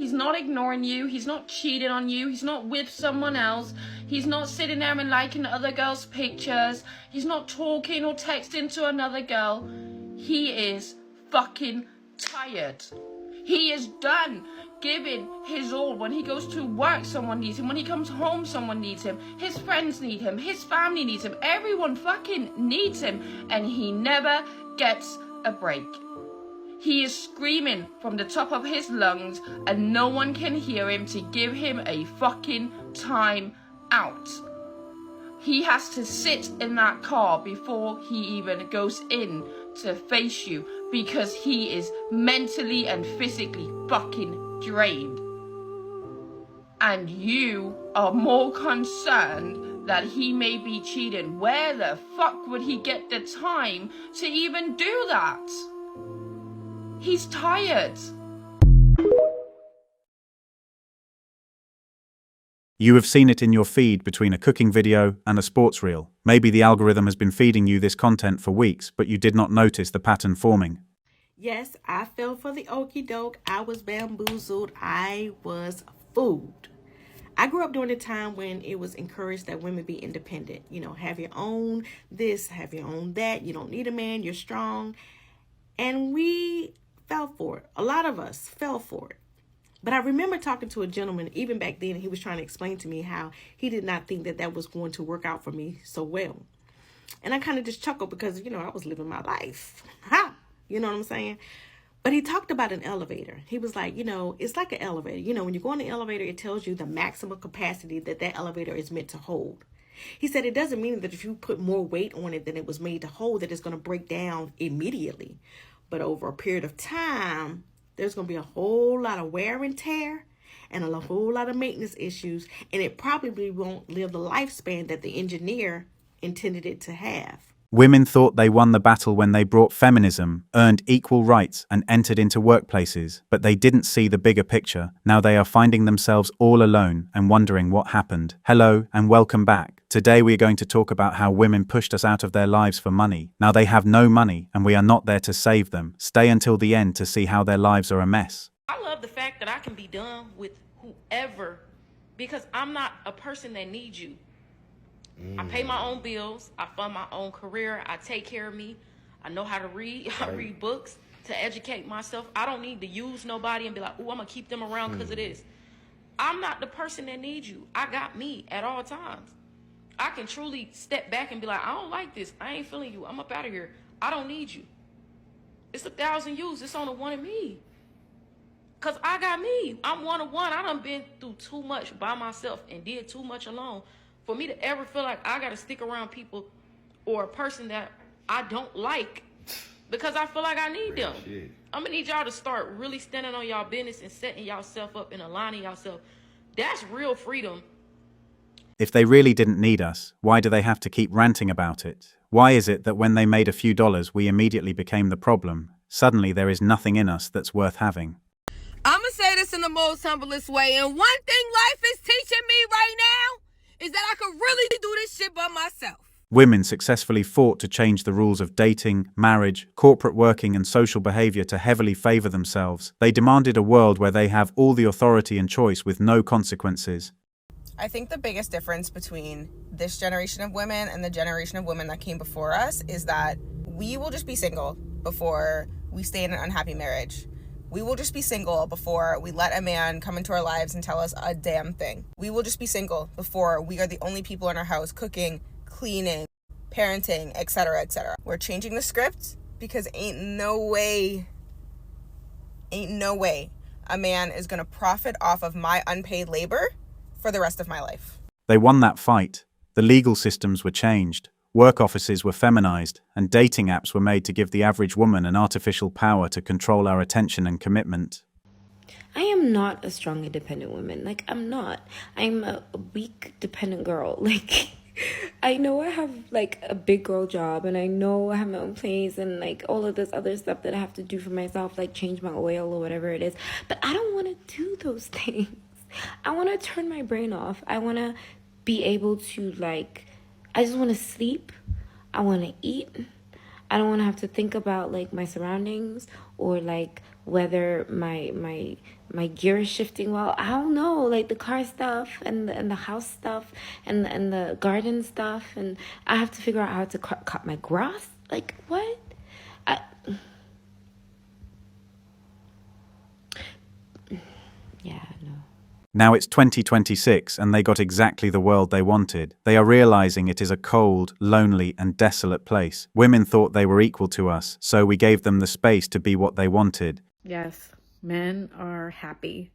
He's not ignoring you. He's not cheating on you. He's not with someone else. He's not sitting there and liking other girls' pictures. He's not talking or texting to another girl. He is fucking tired. He is done giving his all. When he goes to work, someone needs him. When he comes home, someone needs him. His friends need him. His family needs him. Everyone fucking needs him. And he never gets a break. He is screaming from the top of his lungs and no one can hear him to give him a fucking time out. He has to sit in that car before he even goes in to face you because he is mentally and physically fucking drained. And you are more concerned that he may be cheating. Where the fuck would he get the time to even do that? He's tired. You have seen it in your feed between a cooking video and a sports reel. Maybe the algorithm has been feeding you this content for weeks, but you did not notice the pattern forming. Yes, I fell for the okie doke. I was bamboozled. I was fooled. I grew up during a time when it was encouraged that women be independent. You know, have your own this, have your own that. You don't need a man. You're strong. And we fell for it. A lot of us fell for it. But I remember talking to a gentleman, even back then, he was trying to explain to me how he did not think that was going to work out for me so well. And I kind of just chuckled because, I was living my life. Ha! You know what I'm saying? But he talked about an elevator. He was like, it's like an elevator. When you go in the elevator, it tells you the maximum capacity that elevator is meant to hold. He said it doesn't mean that if you put more weight on it than it was made to hold, that it's going to break down immediately. But over a period of time, there's going to be a whole lot of wear and tear and a whole lot of maintenance issues. And it probably won't live the lifespan that the engineer intended it to have. Women thought they won the battle when they brought feminism, earned equal rights, and entered into workplaces, but they didn't see the bigger picture. Now they are finding themselves all alone and wondering what happened. Hello and welcome back. Today we are going to talk about how women pushed us out of their lives for money. Now they have no money and we are not there to save them. Stay until the end to see how their lives are a mess. I love the fact that I can be done with whoever because I'm not a person that needs you. I pay my own bills. I fund my own career. I take care of me. I know how to read. I read books to educate myself. I don't need to use nobody and be like, oh, I'm going to keep them around because of this. I'm not the person that needs you. I got me at all times. I can truly step back and be like, I don't like this. I ain't feeling you. I'm up out of here. I don't need you. It's 1,000 yous. It's only one of me. Because I got me. I'm one of one. I done been through too much by myself and did too much alone for me to ever feel like I got to stick around people or a person that I don't like because I feel like I need them. I'm going to need y'all to start really standing on y'all business and setting y'allself up and aligning y'allself. That's real freedom. If they really didn't need us, why do they have to keep ranting about it? Why is it that when they made a few dollars, we immediately became the problem? Suddenly there is nothing in us that's worth having. I'm going to say this in the most humblest way. And one thing life is teaching me right now is that I could really do this shit by myself. Women successfully fought to change the rules of dating, marriage, corporate working and social behavior to heavily favor themselves. They demanded a world where they have all the authority and choice with no consequences. I think the biggest difference between this generation of women and the generation of women that came before us is that we will just be single before we stay in an unhappy marriage. We will just be single before we let a man come into our lives and tell us a damn thing. We will just be single before we are the only people in our house cooking, cleaning, parenting, etc., etc. We're changing the script because ain't no way a man is going to profit off of my unpaid labor for the rest of my life. They won that fight. The legal systems were changed. Work offices were feminized, and dating apps were made to give the average woman an artificial power to control our attention and commitment. I am not a strong, independent woman. I'm not. I'm a weak, dependent girl. I know I have, a big girl job, and I know I have my own place, and, all of this other stuff that I have to do for myself, change my oil or whatever it is. But I don't want to do those things. I want to turn my brain off. I want to be able to, I just want to sleep. I want to eat. I don't want to have to think about my surroundings or whether my my gear is shifting well. I don't know, like the car stuff and the house stuff and the garden stuff, and I have to figure out how to cut my grass. Like what? Yeah, no. Now it's 2026 and they got exactly the world they wanted. They are realizing it is a cold, lonely, and desolate place. Women thought they were equal to us, so we gave them the space to be what they wanted. Yes, men are happy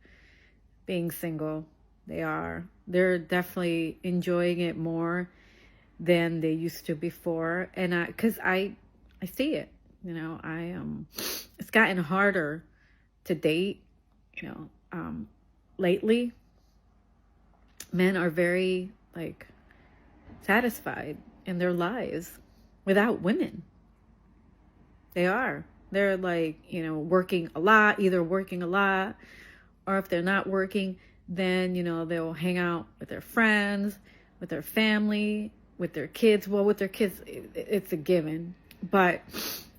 being single. They are. They're definitely enjoying it more than they used to before. And because I see it, you know, it's gotten harder to date, you know, lately. Men are very like satisfied in their lives without women. They are. They're like, you know, working a lot, either working a lot, or if they're not working, then, you know, they'll hang out with their friends, with their family, with their kids. Well, with their kids, it's a given. But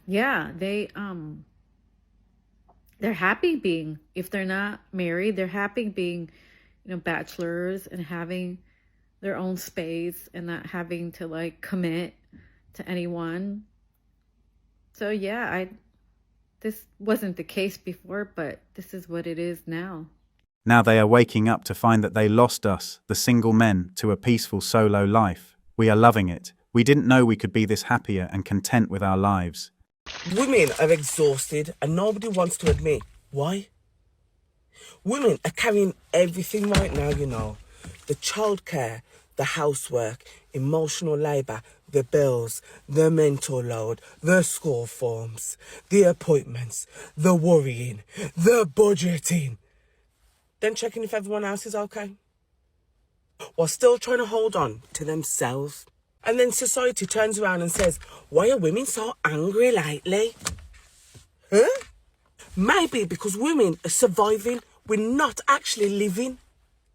yeah, they're happy being, if they're not married, they're happy being, you know, bachelors and having their own space and not having to like commit to anyone. So yeah, this wasn't the case before, but this is what it is now. Now they are waking up to find that they lost us, the single men, to a peaceful solo life. We are loving it. We didn't know we could be this happier and content with our lives. Women are exhausted and nobody wants to admit why. Women are carrying everything right now, you know. The childcare, the housework, emotional labour, the bills, the mental load, the school forms, the appointments, the worrying, the budgeting. Then checking if everyone else is okay. While still trying to hold on to themselves. And then society turns around and says, why are women so angry lately? Huh? Maybe because women are surviving, we're not actually living.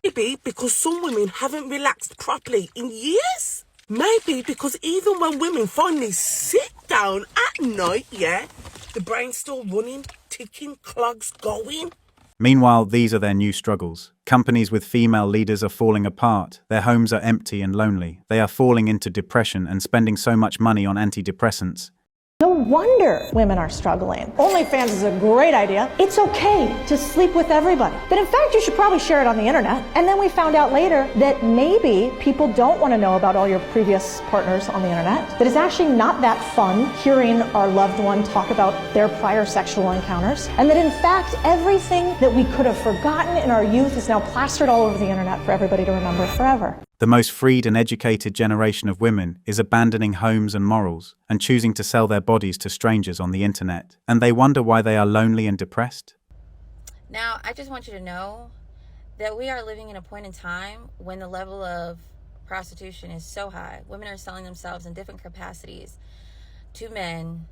Maybe because some women haven't relaxed properly in years. Maybe because even when women finally sit down at night, yeah, the brain's still running, ticking, clogs going. Meanwhile, these are their new struggles. Companies with female leaders are falling apart. Their homes are empty and lonely. They are falling into depression and spending so much money on antidepressants. No wonder women are struggling. OnlyFans is a great idea. It's okay to sleep with everybody. But in fact, you should probably share it on the internet. And then we found out later that maybe people don't want to know about all your previous partners on the internet. That it's actually not that fun hearing our loved one talk about their prior sexual encounters. And that in fact, everything that we could have forgotten in our youth is now plastered all over the internet for everybody to remember forever. The most freed and educated generation of women is abandoning homes and morals and choosing to sell their bodies to strangers on the internet. And they wonder why they are lonely and depressed. Now, I just want you to know that we are living in a point in time when the level of prostitution is so high. Women are selling themselves in different capacities to men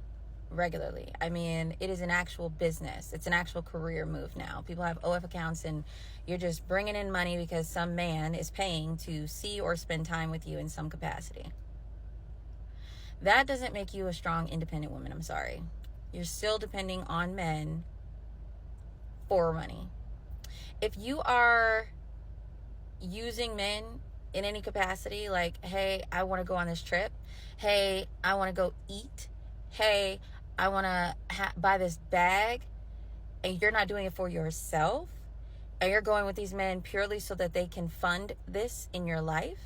regularly. I mean, it is an actual business. It's an actual career move now. People have OF accounts and you're just bringing in money because some man is paying to see or spend time with you in some capacity. That doesn't make you a strong, independent woman. I'm sorry. You're still depending on men for money. If you are using men in any capacity, like, hey, I want to go on this trip. Hey, I want to go eat. Hey, I want to buy this bag, and you're not doing it for yourself, and you're going with these men purely so that they can fund this in your life,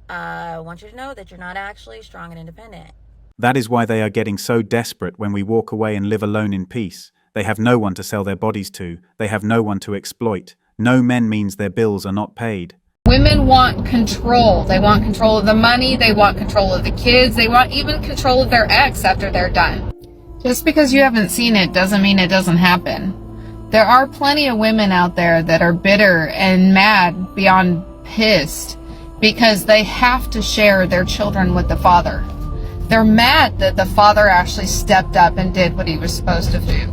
I want you to know that you're not actually strong and independent. That is why they are getting so desperate when we walk away and live alone in peace. They have no one to sell their bodies to. They have no one to exploit. No men means their bills are not paid. Women want control. They want control of the money. They want control of the kids. They want even control of their ex after they're done. Just because you haven't seen it doesn't mean it doesn't happen. There are plenty of women out there that are bitter and mad beyond pissed because they have to share their children with the father. They're mad that the father actually stepped up and did what he was supposed to do,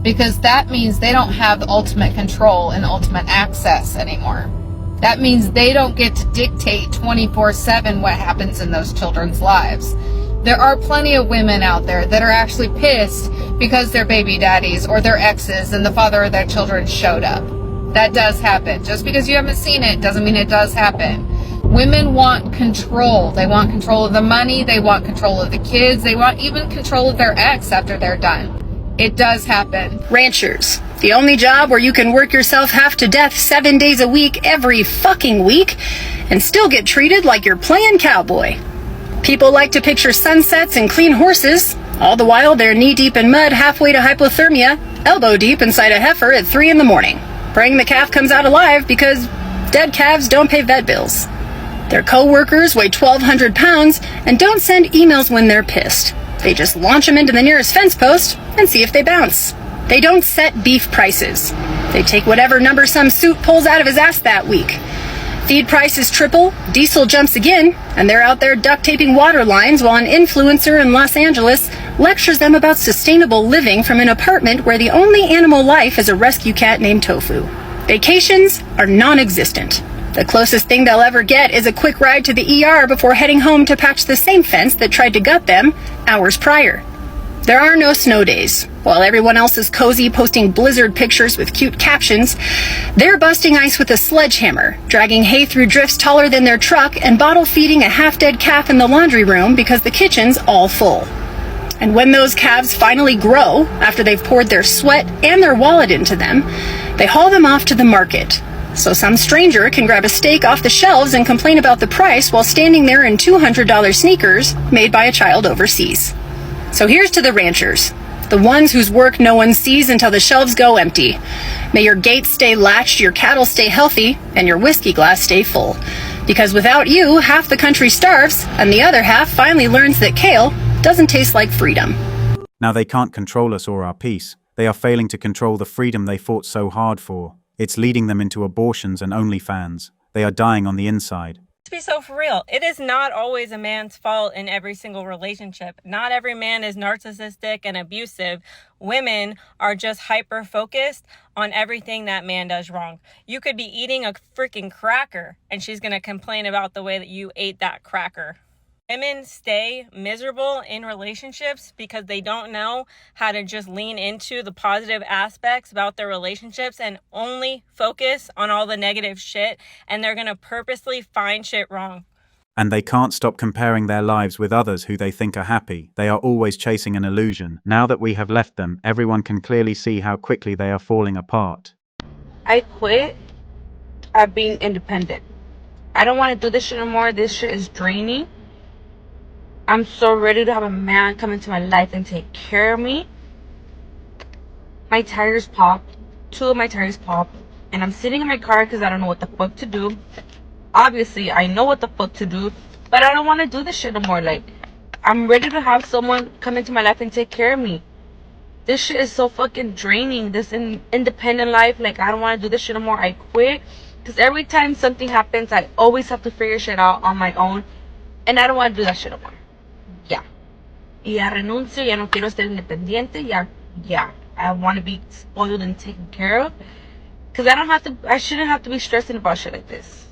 because that means they don't have ultimate control and ultimate access anymore. That means they don't get to dictate 24/7 what happens in those children's lives. There are plenty of women out there that are actually pissed because their baby daddies or their exes and the father of their children showed up. That does happen. Just because you haven't seen it doesn't mean it does happen. Women want control. They want control of the money. They want control of the kids. They want even control of their ex after they're done. It does happen. Ranchers, the only job where you can work yourself half to death 7 days a week every fucking week and still get treated like you're playing cowboy. People like to picture sunsets and clean horses. All the while, they're knee-deep in mud halfway to hypothermia, elbow-deep inside a heifer at 3 in the morning, praying the calf comes out alive because dead calves don't pay vet bills. Their co-workers weigh 1,200 pounds and don't send emails when they're pissed. They just launch them into the nearest fence post and see if they bounce. They don't set beef prices. They take whatever number some suit pulls out of his ass that week. Feed prices triple, diesel jumps again, and they're out there duct taping water lines while an influencer in Los Angeles lectures them about sustainable living from an apartment where the only animal life is a rescue cat named Tofu. Vacations are non-existent. The closest thing they'll ever get is a quick ride to the ER before heading home to patch the same fence that tried to gut them hours prior. There are no snow days. While everyone else is cozy posting blizzard pictures with cute captions, they're busting ice with a sledgehammer, dragging hay through drifts taller than their truck, and bottle feeding a half-dead calf in the laundry room because the kitchen's all full. And when those calves finally grow, after they've poured their sweat and their wallet into them, they haul them off to the market. So some stranger can grab a steak off the shelves and complain about the price while standing there in $200 sneakers made by a child overseas. So here's to the ranchers, the ones whose work no one sees until the shelves go empty. May your gates stay latched, your cattle stay healthy, and your whiskey glass stay full. Because without you, half the country starves, and the other half finally learns that kale doesn't taste like freedom. Now they can't control us or our peace. They are failing to control the freedom they fought so hard for. It's leading them into abortions and OnlyFans. They are dying on the inside. To be so for real, it is not always a man's fault in every single relationship. Not every man is narcissistic and abusive. Women are just hyper focused on everything that man does wrong. You could be eating a freaking cracker and she's going to complain about the way that you ate that cracker. Women stay miserable in relationships because they don't know how to just lean into the positive aspects about their relationships and only focus on all the negative shit, and they're going to purposely find shit wrong. And they can't stop comparing their lives with others who they think are happy. They are always chasing an illusion. Now that we have left them, everyone can clearly see how quickly they are falling apart. I quit at being independent. I don't want to do this shit anymore. This shit is draining. I'm so ready to have a man come into my life and take care of me. My tires popped. 2 of my tires popped. And I'm sitting in my car because I don't know what the fuck to do. Obviously, I know what the fuck to do. But I don't want to do this shit anymore. Like, I'm ready to have someone come into my life and take care of me. This shit is so fucking draining. This independent life. Like, I don't want to do this shit anymore. I quit. Because every time something happens, I always have to figure shit out on my own. And I don't want to do that shit anymore. Ya. Ya renuncio, ya no quiero ser independiente, ya. I want to be spoiled and taken care of. Because I shouldn't have to be stressing about shit like this.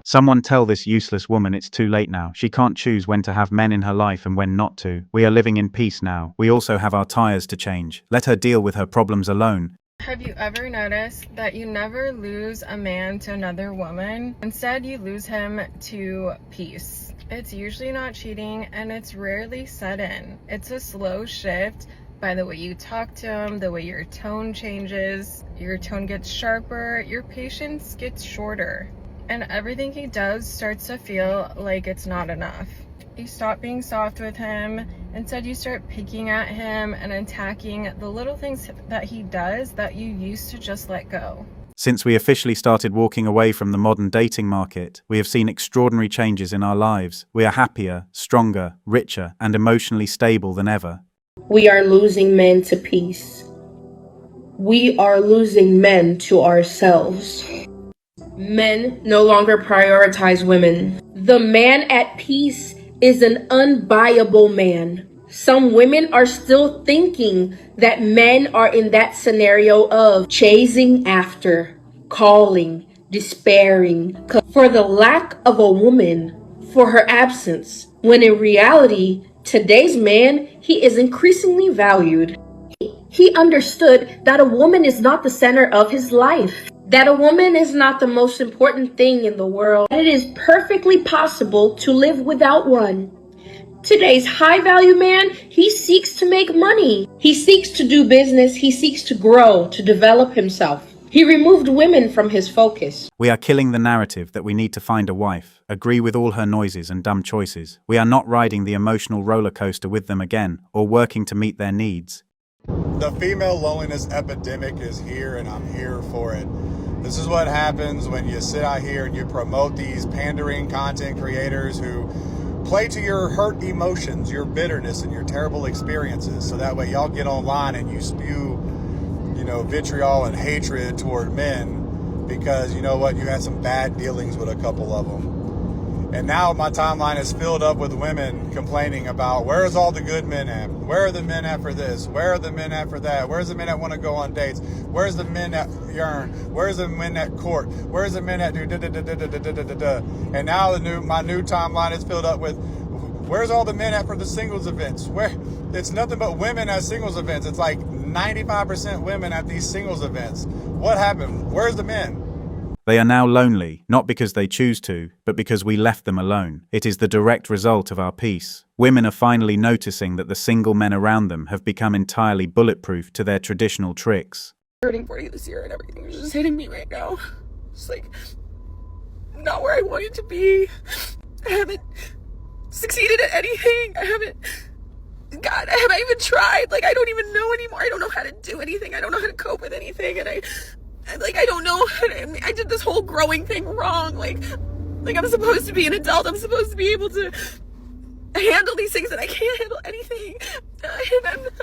Someone tell this useless woman it's too late now. She can't choose when to have men in her life and when not to. We are living in peace now. We also have our tires to change. Let her deal with her problems alone. Have you ever noticed that you never lose a man to another woman? Instead, you lose him to peace. It's usually not cheating, and it's rarely sudden. It's a slow shift by the way you talk to him, the way your tone changes. Your tone gets sharper, your patience gets shorter, and everything he does starts to feel like it's not enough. You stop being soft with him. Instead, you start picking at him and attacking the little things that he does that you used to just let go. Since we officially started walking away from the modern dating market, we have seen extraordinary changes in our lives. We are happier, stronger, richer, and emotionally stable than ever. We are losing men to peace. We are losing men to ourselves. Men no longer prioritize women. The man at peace is an unbuyable man. Some women are still thinking that men are in that scenario of chasing after, calling, despairing for the lack of a woman, for her absence, when in reality, Today's man, he is increasingly valued. He understood that a woman is not the center of his life, that a woman is not the most important thing in the world. It is perfectly possible to live without one. Today's high value man, he seeks to make money. He seeks to do business. He seeks to grow, to develop himself. He removed women from his focus. We are killing the narrative that we need to find a wife, agree with all her noises and dumb choices. We are not riding the emotional roller coaster with them again, or working to meet their needs. The female loneliness epidemic is here, and I'm here for it. This is what happens when you sit out here and you promote these pandering content creators who play to your hurt emotions, your bitterness, and your terrible experiences. So that way y'all get online and you spew, vitriol and hatred toward men because, you know what, you had some bad dealings with a couple of them. And now my timeline is filled up with women complaining about, where's all the good men at? Where are the men at for this? Where are the men at for that? Where's the men that want to go on dates? Where's the men that yearn? Where's the men that court? Where's the men that do da-da-da-da-da-da-da-da? And now my new timeline is filled up with, where's all the men at for the singles events? Where it's nothing but women at singles events. It's like 95% women at these singles events. What happened? Where's the men? They are now lonely, not because they choose to, but because we left them alone. It is the direct result of our peace. Women are finally noticing that the single men around them have become entirely bulletproof to their traditional tricks. Turning 40 this year and everything is just hitting me right now. It's like, not where I wanted to be. I haven't succeeded at anything. I haven't even tried. Like, I don't even know anymore. I don't know how to do anything. I don't know how to cope with anything. And I don't know. I did this whole growing thing wrong. Like I'm supposed to be an adult. I'm supposed to be able to handle these things, and I can't handle anything. And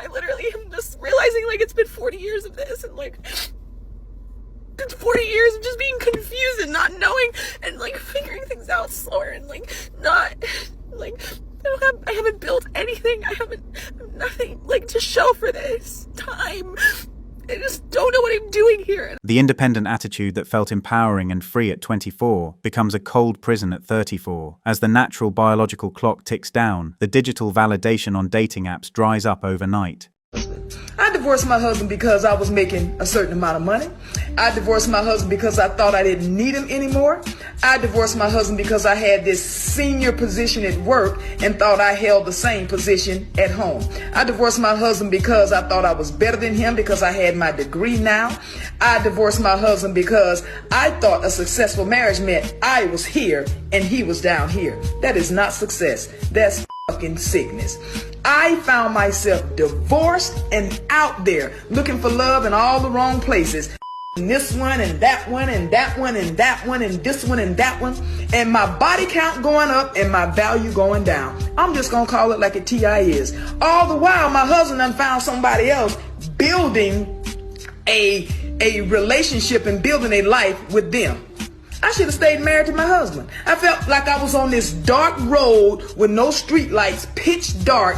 I literally am just realizing, like, it's been 40 years of this, and like 40 years of just being confused and not knowing, and like figuring things out slower, and like not like I haven't built anything. I have nothing like to show for this time. I just don't know what I'm doing here. The independent attitude that felt empowering and free at 24 becomes a cold prison at 34. As the natural biological clock ticks down, the digital validation on dating apps dries up overnight. I divorced my husband because I was making a certain amount of money. I divorced my husband because I thought I didn't need him anymore. I divorced my husband because I had this senior position at work and thought I held the same position at home. I divorced my husband because I thought I was better than him because I had my degree now. I divorced my husband because I thought a successful marriage meant I was here and he was down here. That is not success. That's fucking sickness. I found myself divorced and out there looking for love in all the wrong places. And this one and that one and that one and that one and this one and that one. And my body count going up and my value going down. I'm just going to call it like a TI is. All the while, my husband done found somebody else building a relationship and building a life with them. I should have stayed married to my husband. I felt like I was on this dark road with no street lights, pitch dark,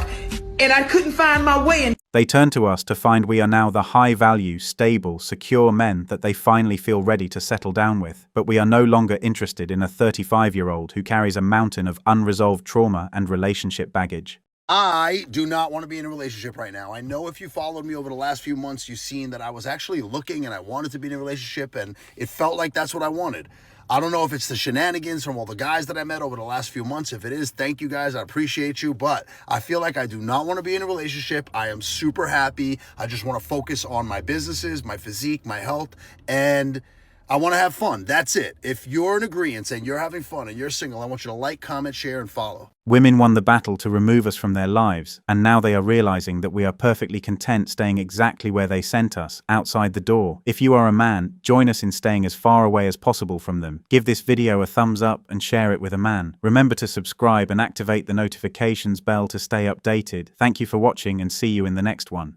and I couldn't find my way. They turn to us to find we are now the high-value, stable, secure men that they finally feel ready to settle down with. But we are no longer interested in a 35-year-old who carries a mountain of unresolved trauma and relationship baggage. I do not want to be in a relationship right now. I know if you followed me over the last few months, you've seen that I was actually looking and I wanted to be in a relationship, and it felt like that's what I wanted. I don't know if it's the shenanigans from all the guys that I met over the last few months. If it is, thank you guys. I appreciate you. But I feel like I do not want to be in a relationship. I am super happy. I just want to focus on my businesses, my physique, my health, and I want to have fun. That's it. If you're in agreement and you're having fun and you're single, I want you to like, comment, share, and follow. Women won the battle to remove us from their lives, and now they are realizing that we are perfectly content staying exactly where they sent us, outside the door. If you are a man, join us in staying as far away as possible from them. Give this video a thumbs up and share it with a man. Remember to subscribe and activate the notifications bell to stay updated. Thank you for watching and see you in the next one.